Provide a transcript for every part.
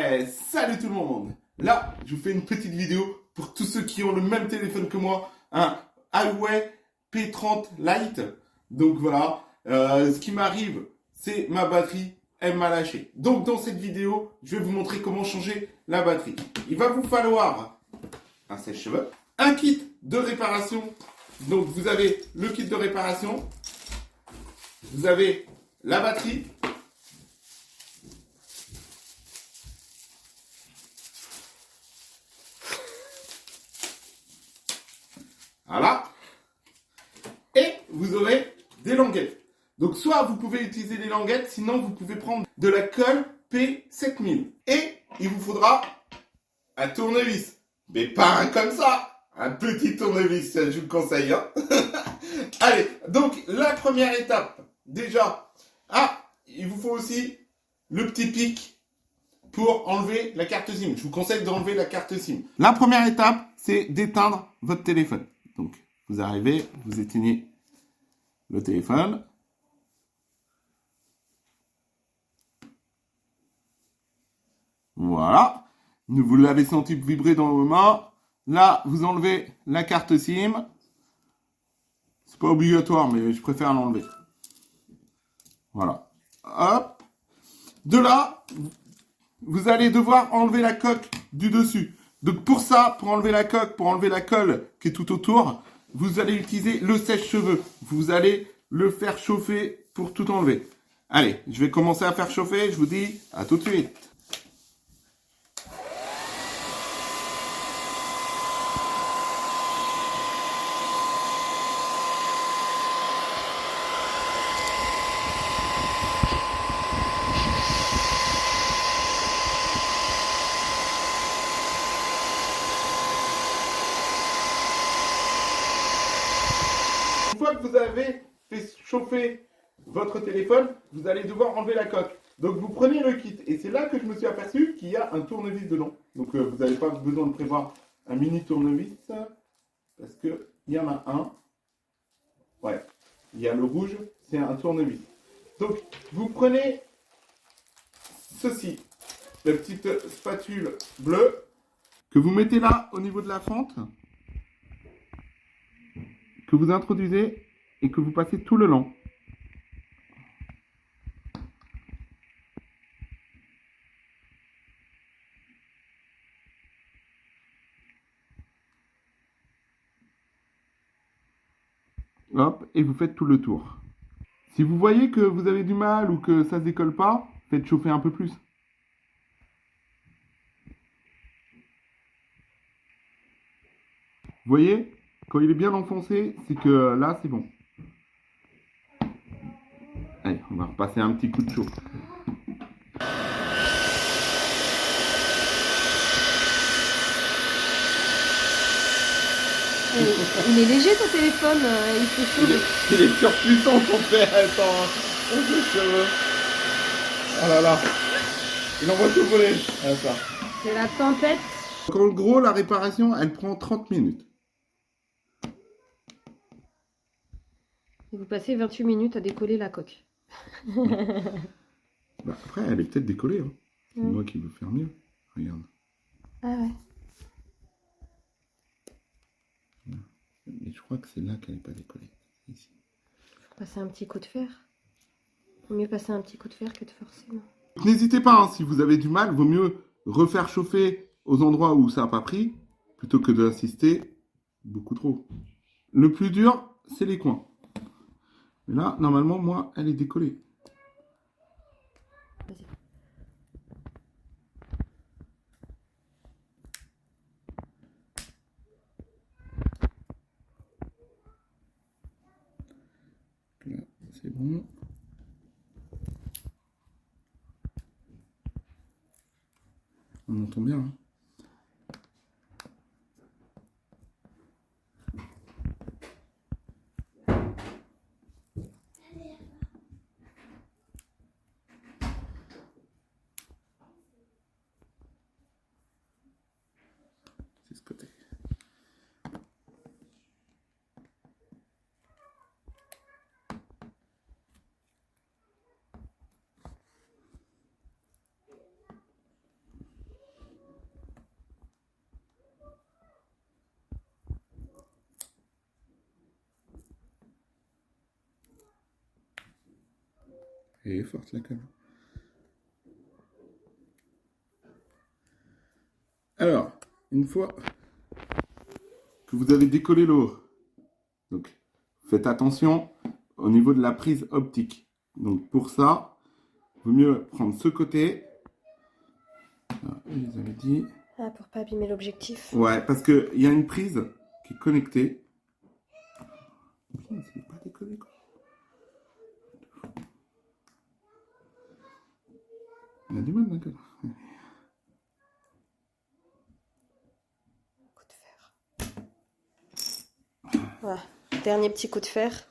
Ouais, salut tout le monde. Là, je vous fais une petite vidéo pour tous ceux qui ont le même téléphone que moi, un Huawei P30 Lite. Donc voilà, ce qui m'arrive, c'est ma batterie, elle m'a lâché. Donc dans cette vidéo, je vais vous montrer comment changer la batterie. Il va vous falloir un sèche-cheveux, un kit de réparation. Donc vous avez le kit de réparation, vous avez la batterie. Voilà. Et vous aurez des languettes. Donc soit vous pouvez utiliser des languettes, sinon vous pouvez prendre de la colle P7000. Et il vous faudra un tournevis. Mais pas un comme ça. Un petit tournevis, je vous le conseille. Hein. Allez, donc la première étape, déjà, il vous faut aussi le petit pic pour enlever la carte SIM. Je vous conseille d'enlever la carte SIM. La première étape, c'est d'éteindre votre téléphone. Donc, vous arrivez, vous éteignez le téléphone. Voilà. Vous l'avez senti vibrer dans vos mains. Là, vous enlevez la carte SIM. C'est pas obligatoire, mais je préfère l'enlever. Voilà. Hop. De là, vous allez devoir enlever la coque du dessus. Donc pour ça, pour enlever la coque, pour enlever la colle qui est tout autour, vous allez utiliser le sèche-cheveux. Vous allez le faire chauffer pour tout enlever. Allez, je vais commencer à faire chauffer. Je vous dis à tout de suite. Une fois que vous avez fait chauffer votre téléphone, vous allez devoir enlever la coque. Donc vous prenez le kit et c'est là que je me suis aperçu qu'il y a un tournevis dedans. Donc vous n'avez pas besoin de prévoir un mini tournevis parce que il y en a un. Ouais, il y a le rouge, c'est un tournevis. Donc vous prenez ceci, la petite spatule bleue que vous mettez là au niveau de la fente, que vous introduisez et que vous passez tout le long. Hop, et vous faites tout le tour. Si vous voyez que vous avez du mal ou que ça ne se décolle pas, faites chauffer un peu plus. Vous voyez, quand il est bien enfoncé, c'est que là, c'est bon. Allez, on va repasser un petit coup de chaud. Il est léger ton téléphone, il fait chaud. Il est surpuissant ton père, attends. Oh là là. Il envoie tout voler. Attends. C'est la tempête. Donc en gros, la réparation, elle prend 30 minutes. Et vous passez 28 minutes à décoller la coque. Bah, après, elle est peut-être décollée. Hein. C'est moi qui veux faire mieux. Regarde. Ah ouais. Mais je crois que c'est là qu'elle n'est pas décollée. Ici. Faut passer un petit coup de fer. Vaut mieux passer un petit coup de fer que de forcer, non? N'hésitez pas, hein, si vous avez du mal, vaut mieux refaire chauffer aux endroits où ça n'a pas pris, plutôt que d'insister beaucoup trop. Le plus dur, c'est les coins. Mais là, normalement, moi, elle est décollée. Vas-y. Là, c'est bon. On entend bien. Hein. C'est ce côté. Elle est forte la colle. Alors, une fois que vous avez décollé le haut, donc faites attention au niveau de la prise optique. Donc pour ça, il vaut mieux prendre ce côté. Ah, ils avaient dit. Ah, pour pas abîmer l'objectif. Ouais, parce qu'il y a une prise qui est connectée. Putain, c'est pas décollé quoi. On a du mal d'accord. Coup de fer. Voilà. Dernier petit coup de fer.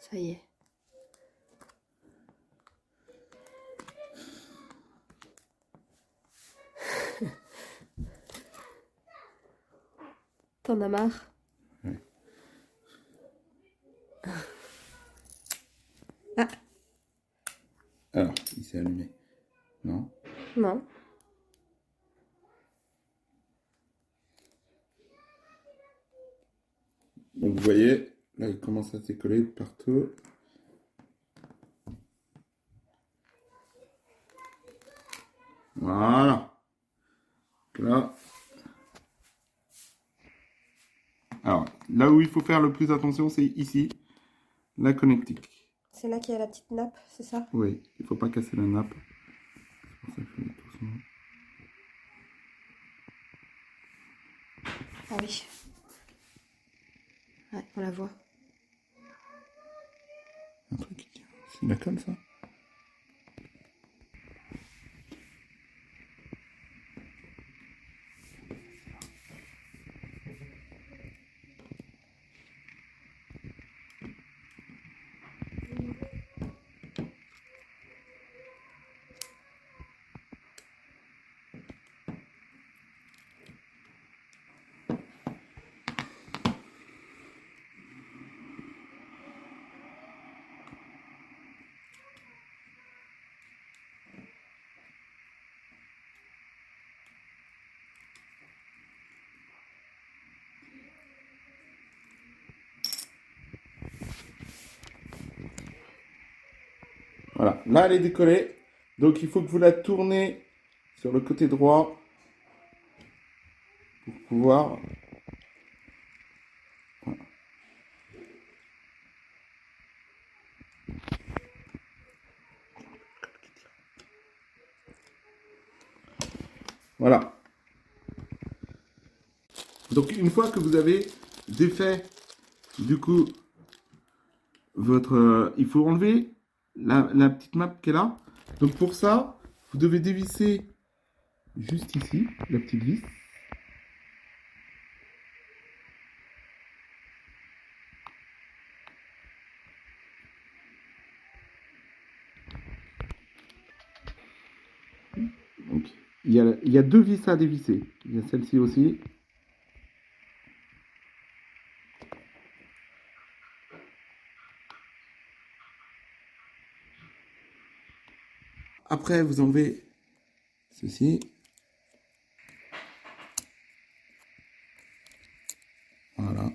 Ça y est. T'en as marre? Ouais. Ah, Alors, il s'est allumé. Non? non. Donc vous voyez, là il commence à se décoller de partout. Voilà. Donc là. Alors, là où il faut faire le plus attention, c'est ici, la connectique. C'est là qu'il y a la petite nappe, c'est ça? Oui, il ne faut pas casser la nappe. C'est pour ça que je fais doucement. Ah oui. Ouais, on la voit. Un truc qui tient. C'est de la colle ça? Voilà, là elle est décollée. Donc il faut que vous la tournez sur le côté droit pour pouvoir. Voilà. Voilà. Donc une fois que vous avez défait, du coup, votre, il faut enlever la petite map qui est là. Donc pour ça, vous devez dévisser juste ici, la petite vis. Donc, il y a deux vis à dévisser. Il y a celle-ci aussi. Après, vous enlevez ceci. Voilà.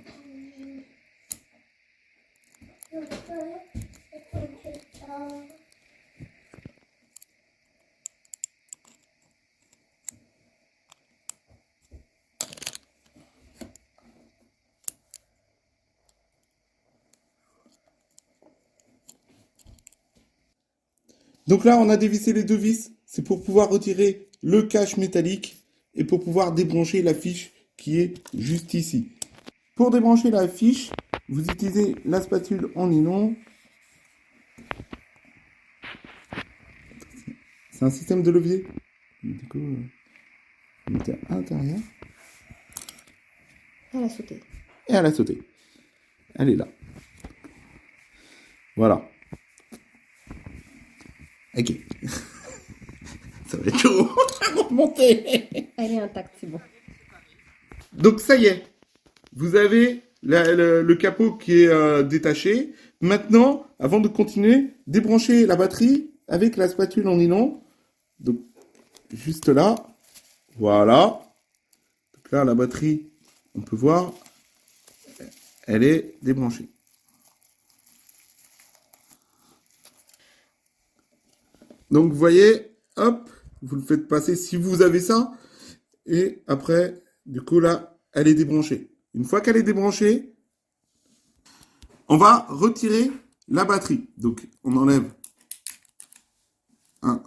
Donc là, on a dévissé les deux vis. C'est pour pouvoir retirer le cache métallique et pour pouvoir débrancher la fiche qui est juste ici. Pour débrancher la fiche, Vous utilisez la spatule en nylon. C'est un système de levier. Du coup, vous mettez à l'intérieur. Elle a sauté. Et elle a sauté. Elle est là. Voilà. Ok. Ça va être chaud à remonter. Elle est intacte, c'est bon. Donc ça y est. Vous avez le capot qui est détaché. Maintenant, avant de continuer, débranchez la batterie avec la spatule en nylon. Donc, juste là. Voilà. Donc là, la batterie, on peut voir, elle est débranchée. Donc, vous voyez, hop, vous le faites passer si vous avez ça. Et après, du coup, là, elle est débranchée. Une fois qu'elle est débranchée, on va retirer la batterie. Donc, on enlève 1,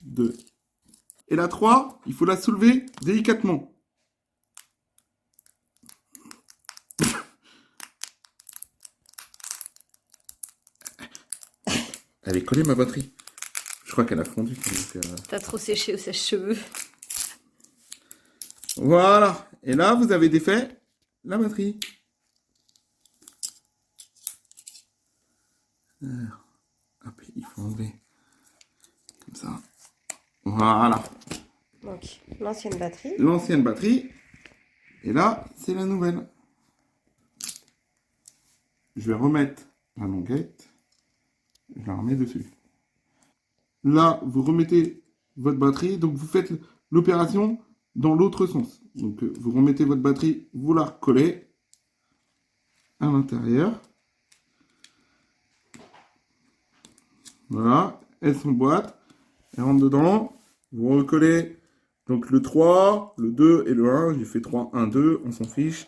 2. Et la 3, il faut la soulever délicatement. Elle est collée, ma batterie. Je crois qu'elle a fondu. T'as trop séché au sèche-cheveux. Voilà. Et là, vous avez défait la batterie. Hop, il faut enlever. Comme ça. Voilà. Donc, l'ancienne batterie. L'ancienne batterie. Et là, c'est la nouvelle. Je vais remettre la languette. Je la remets dessus. Là, vous remettez votre batterie. Donc, vous faites l'opération dans l'autre sens. Donc, vous remettez votre batterie, vous la recollez à l'intérieur. Voilà, elle s'emboîte, elle rentre dedans. Vous recollez donc le 3, le 2 et le 1. J'ai fait 3, 1, 2, on s'en fiche.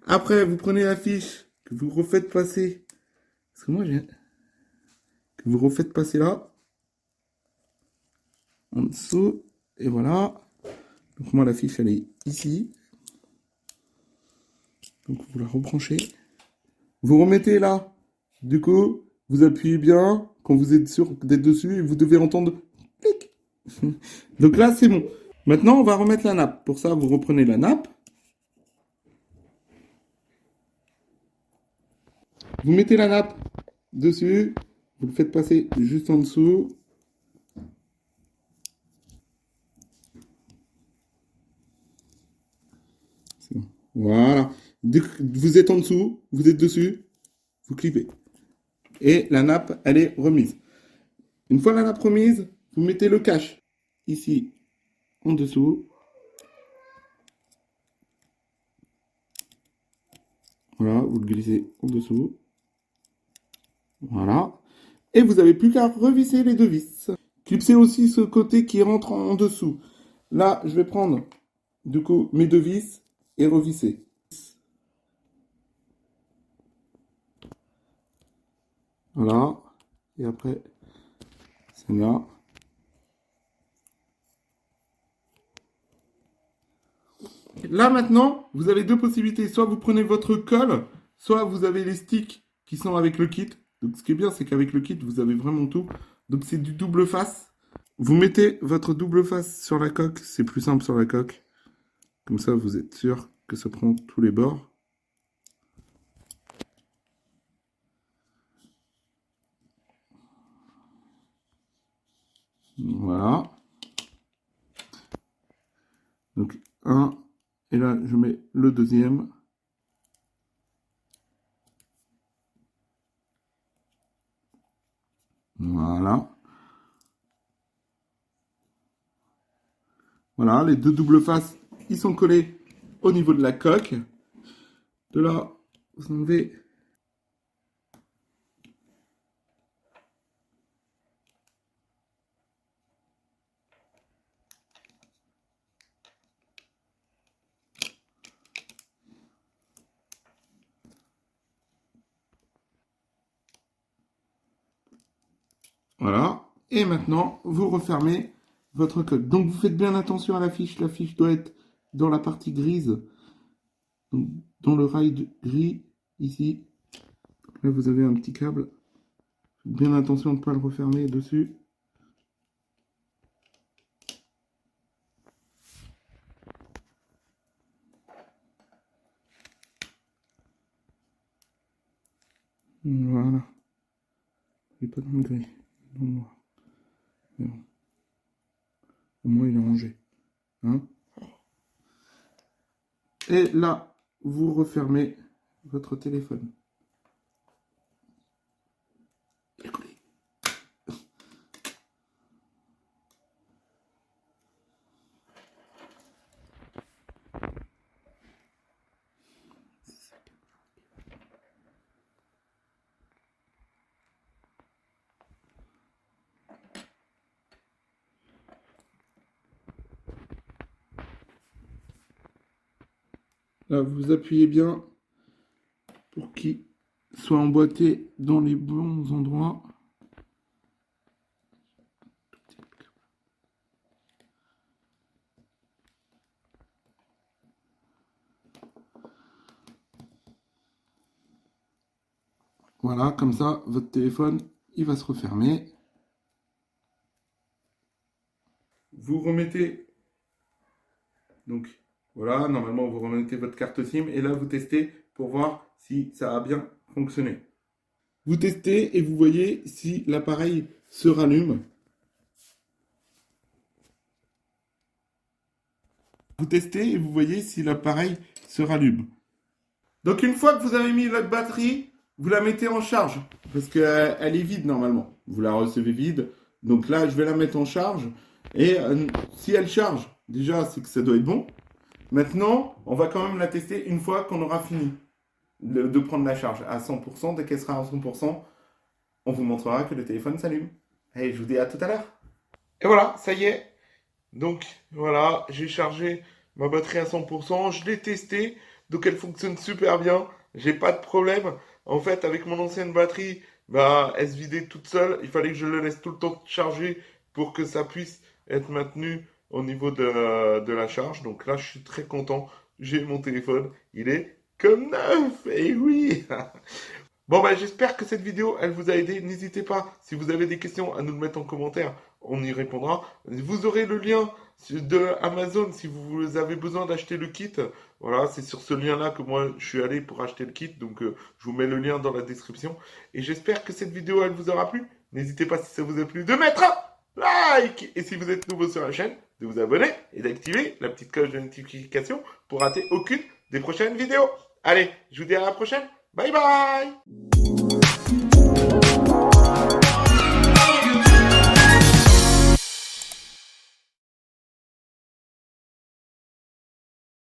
Après, vous prenez la fiche que vous refaites passer. Parce que moi, j'ai... Que vous refaites passer là. En dessous. Et voilà. Donc moi, la fiche, elle est ici. Donc vous la rebranchez. Vous remettez là. Du coup, vous appuyez bien quand vous êtes sûr d'être dessus et vous devez entendre clic. Donc là, c'est bon. Maintenant, on va remettre la nappe. Pour ça, vous reprenez la nappe. Vous mettez la nappe dessus. Vous le faites passer juste en dessous. C'est bon. Voilà. Dès que vous êtes en dessous, vous êtes dessus, vous clipez. Et la nappe, elle est remise. Une fois la nappe remise, vous mettez le cache ici, en dessous. Voilà, vous le glissez en dessous. Voilà. Et vous n'avez plus qu'à revisser les deux vis. Clipsez aussi ce côté qui rentre en dessous. Là, je vais prendre, du coup, mes deux vis et revisser. Voilà. Et après, celle-là. Là maintenant, vous avez deux possibilités. Soit vous prenez votre colle, soit vous avez les sticks qui sont avec le kit. Donc ce qui est bien, c'est qu'avec le kit, vous avez vraiment tout. Donc c'est du double face. Vous mettez votre double face sur la coque. C'est plus simple sur la coque. Comme ça, vous êtes sûr que ça prend tous les bords. Voilà. Donc un. Et là, je mets le deuxième. Voilà. Voilà, les deux doubles faces, ils sont collés au niveau de la coque. De là, vous enlevez. Voilà. Et maintenant, vous refermez votre coque. Donc, vous faites bien attention à la fiche. La fiche doit être dans la partie grise, donc dans le rail gris, ici. Là, vous avez un petit câble. Faites bien attention de ne pas le refermer dessus. Voilà. Il n'est pas dans le gris, dans le noir. Mais bon. Au moins, il est rangé. Hein? Et là, vous refermez votre téléphone. Là, vous appuyez bien pour qu'il soit emboîté dans les bons endroits. Voilà, comme ça, votre téléphone, il va se refermer. Vous remettez, donc voilà, normalement vous remettez votre carte SIM et là vous testez pour voir si ça a bien fonctionné. Vous testez et vous voyez si l'appareil se rallume. Vous testez et vous voyez si l'appareil se rallume. Donc une fois que vous avez mis votre batterie, vous la mettez en charge parce qu'elle est vide normalement. Vous la recevez vide. Donc là, je vais la mettre en charge. Et si elle charge, déjà, c'est que ça doit être bon. Maintenant, on va quand même la tester une fois qu'on aura fini de prendre la charge à 100%. Dès qu'elle sera à 100%, on vous montrera que le téléphone s'allume. Allez, je vous dis à tout à l'heure. Et voilà, ça y est. Donc voilà, j'ai chargé ma batterie à 100%. Je l'ai testée. Donc elle fonctionne super bien. J'ai pas de problème. En fait, avec mon ancienne batterie, bah, elle se vidait toute seule. Il fallait que je le laisse tout le temps charger pour que ça puisse être maintenu au niveau de la charge. Donc là, je suis très content. J'ai mon téléphone. Il est comme neuf. Et oui. Bon, bah, j'espère que cette vidéo, elle vous a aidé. N'hésitez pas, si vous avez des questions, à nous le mettre en commentaire. On y répondra. Vous aurez le lien de Amazon si vous avez besoin d'acheter le kit. Voilà, c'est sur ce lien-là que moi, je suis allé pour acheter le kit. Donc, je vous mets le lien dans la description. Et j'espère que cette vidéo, elle vous aura plu. N'hésitez pas, si ça vous a plu, de mettre un like. Et si vous êtes nouveau sur la chaîne, de vous abonner et d'activer la petite cloche de notification pour rater aucune des prochaines vidéos. Allez, je vous dis à la prochaine. Bye bye!